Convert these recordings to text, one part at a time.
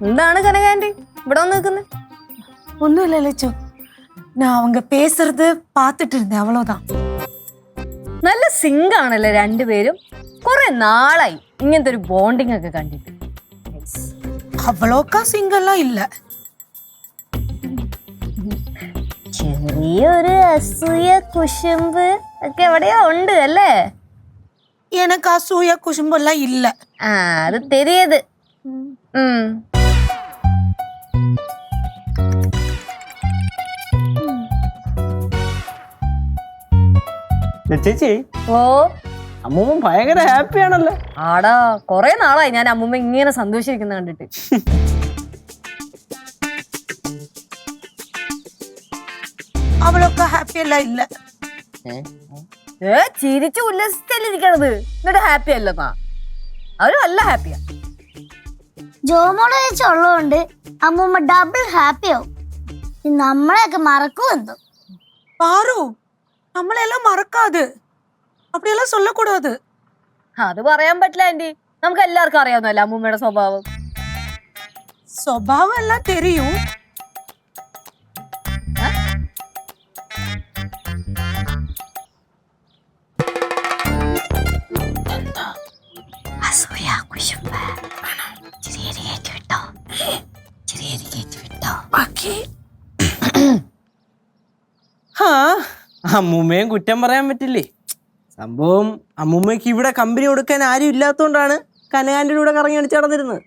എന്താണ് കനകാന്റി ഇവിടെ വന്ന് നിൽക്കുന്നത്? ഒന്നും ഇല്ല ലച്ചു, ഞാൻ அவங்க பேசுறது பார்த்துட்டு இருந்தேன், அவ்வளவுதான். നല്ല സിങ്ക് ആണല്ലേ രണ്ടുപേരും. കുറെ നാളായി ഇങ്ങനത്തെ ഒരു ബോണ്ടിങ് ഒക്കെ കണ്ടിട്ട്. அவ்வளோக்கா சிங்கெல்லாம் இல்ல. ചെറിയൊരു അസൂയ കുശുമ്പ് ഒക്കെ എവിടെയോ ഉണ്ട് അല്ലേ? எனக்கு அசூயா குசும்பெல்லாம் இல்ல. ആ അത് തെരിയത്. ചേച്ചി, ഓ അമ്മൂമ്മ ഭയങ്കര ഹാപ്പി ആണല്ലോ. ആടാ, കൊറേ നാളായി ഞാൻ അമ്മൂമ്മ ഇങ്ങനെ സന്തോഷിക്കുന്ന കണ്ടിട്ട്. அவ்வளோக்கா ஹாப்பி எல்லாம் இல்ல. ചിരിച്ചു ഉല്ലസിച്ചല്ലിരിക്കണത്, എന്നിട്ട് ഹാപ്പി അല്ലെന്നാ? അവര് നല്ല ഹാപ്പിയാ. ജോമോളെ വെച്ചുള്ളതുകൊണ്ട് അമ്മൂമ്മ ഡബിൾ ഹാപ്പി ആവും. നമ്മളെയൊക്കെ മറക്കും എന്തോ. பாரு, നമ്മളെല്ലാം മറക്കാതെ, அப்படியெல்லாம் சொல்லக்கூடாது. അത് പറയാൻ പറ്റില്ല ആന്റി, നമുക്ക് എല്ലാവർക്കും അറിയാവുന്നല്ലോ അമ്മൂമ്മയുടെ സ്വഭാവം. സ്വഭാവം എല്ലാം தெரியும். അമ്മൂമ്മയും കുറ്റം പറയാൻ പറ്റില്ലേ. സംഭവം അമ്മൂമ്മയ്ക്ക് ഇവിടെ കമ്പനി കൊടുക്കാൻ ആരും ഇല്ലാത്തോണ്ടാണ് കനകാന്റെ കൂടെ കറങ്ങി അടിച്ച് നടന്നിരുന്നത്.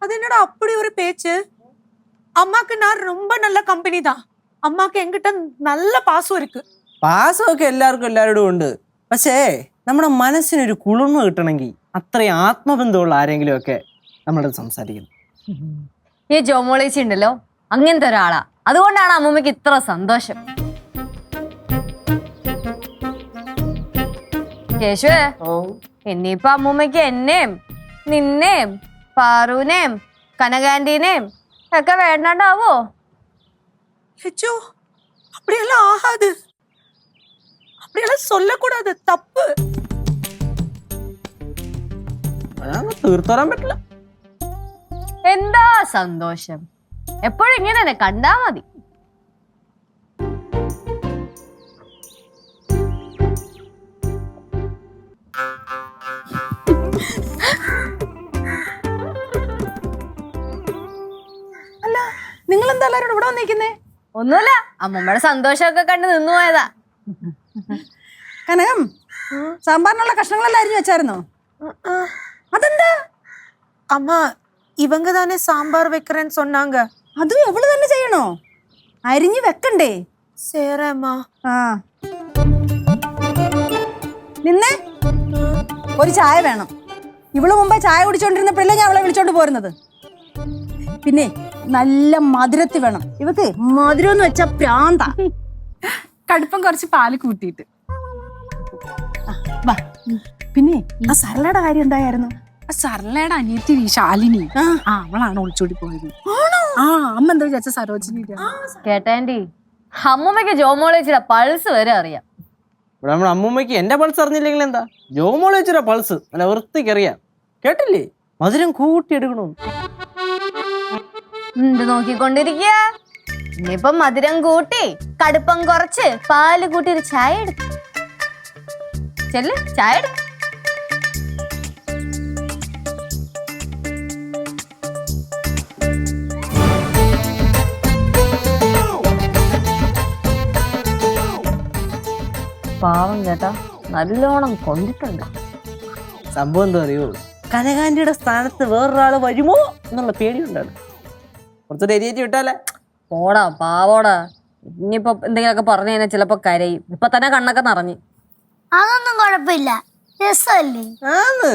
அது என்னடா அப்படி ஒரு பேச்சு? அம்மாக்கு நான் ரொம்ப நல்ல கம்பெனி தான். அம்மாக்கு என்கிட்ட நல்ல பாசம் இருக்கு. പാസമൊക്കെ എല്ലാവരോടും ഉണ്ട്. പക്ഷേ നമ്മുടെ മനസ്സിനൊരു കുളിർമ കിട്ടണമെങ്കിൽ അത്രയും ആത്മബന്ധമുള്ള ആരെങ്കിലും ഒക്കെ നമ്മളോട് സംസാരിക്കണം. ഈ ജോമോളേച്ചി ഉണ്ടല്ലോ, അങ്ങനത്തെ ഒരാളാ. അതുകൊണ്ടാണ് അമ്മൂമ്മക്ക് ഇത്ര സന്തോഷം. കേശുവേ, ഇനിയിപ്പൊ അമ്മൂമ്മക്ക് എന്നെയും നിന്നെയും പാറുവിനെയും കനകാന്റീനെയും ഒക്കെ വേണ്ടാണ്ടാവോ? லட்சு, அப்படியெல்லாம் ஆகாது. அப்படியெல்லாம் சொல்லக்கூடாது, தப்பு. തീർത്തരാൻ പറ്റില്ല. എന്താ സന്തോഷം, എപ്പോഴും ഇങ്ങനെ തന്നെ കണ്ടാ മതി. അല്ല, നിങ്ങൾ എന്താ എല്ലാവരും ഇവിടെ വന്നിരിക്കുന്നേ? ഒന്നുമില്ല, അമ്മമ്മയുടെ സന്തോഷമൊക്കെ കണ്ട് നിന്നു പോയതാ. കനകം, സാമ്പാറിനുള്ള കഷ്ണങ്ങളെല്ലാം അരിഞ്ഞു വെച്ചായിരുന്നോ? അതെന്താ അമ്മ, ഇവങ്ക തന്നെ സാമ്പാർ വെക്കറേന്ന് சொன்னாங்க. അതും എവള് തന്നെ ചെയ്യണോ? അരിഞ്ഞു വെക്കണ്ടേ? ശരിയമ്മ. ആ, നിന്നെ ഒരു ചായ വേണം. ഇവള് മുമ്പേ ചായ കുടിച്ചോണ്ടിരുന്നപ്പോഴല്ലേ ഞാൻ അവളെ വിളിച്ചോണ്ട് പോരുന്നത്. പിന്നെ നല്ല മധുരത്തിൽ വേണം. ഇവക്ക് മധുരം എന്ന് വെച്ചാ പ്രാന്ത. കടുപ്പം കുറച്ച് പാല് കൂട്ടിയിട്ട്. പിന്നെ ആ സരളയുടെ കാര്യം എന്തായിരുന്നു? സർലയുടെ അനിയത്തി ശാലിനി, അവളാണ് ഒളിച്ചോടി പോയത്. അമ്മ എന്താ വിചാരിച്ച സരോജിനി കേട്ടാൻറ്റി, അമ്മൂമ്മയ്ക്ക് ജോമോളേച്ചിയുടെ പൾസ് വരെ അറിയാം. ഇവിടെ നമ്മുടെ അമ്മൂമ്മയ്ക്ക് എന്റെ പൾസ് അറിഞ്ഞില്ലെങ്കിൽ എന്താ, ജോമോളെ വെച്ചൊരു പൾസ് അല്ല വൃത്തിക്ക് അറിയാം. കേട്ടില്ലേ, മധുരം കൂട്ടിയെടുക്കണു. നോക്കിക്കൊണ്ടിരിക്കുക. ഇനിയിപ്പം മധുരം കൂട്ടി കടുപ്പം കുറച്ച് പാല് കൂട്ടി ഒരു ചായ എടുക്കും. ചെല്ല്, ചായ എടുക്കും. പാവം കേട്ടാ, നല്ലോണം കൊണ്ടിട്ടുണ്ട്. സംഭവം എന്താ അറിയോ, കനകാന്റിയുടെ സ്ഥാനത്ത് വേറൊരാള് വരുമോ എന്നുള്ള പേടിയുണ്ടാണ്. കുറച്ചൊരു എരിയേറ്റി വിട്ടാലേ. പോടാ പാവോടാ, ഇനിയിപ്പൊ എന്തെങ്കിലുമൊക്കെ പറഞ്ഞു കഴിഞ്ഞാൽ ചിലപ്പോ കരയും. ഇപ്പൊ തന്നെ കണ്ണൊക്കെ നിറഞ്ഞു. അതൊന്നും കുഴപ്പമില്ല, രസമല്ലേ? ആന്ന്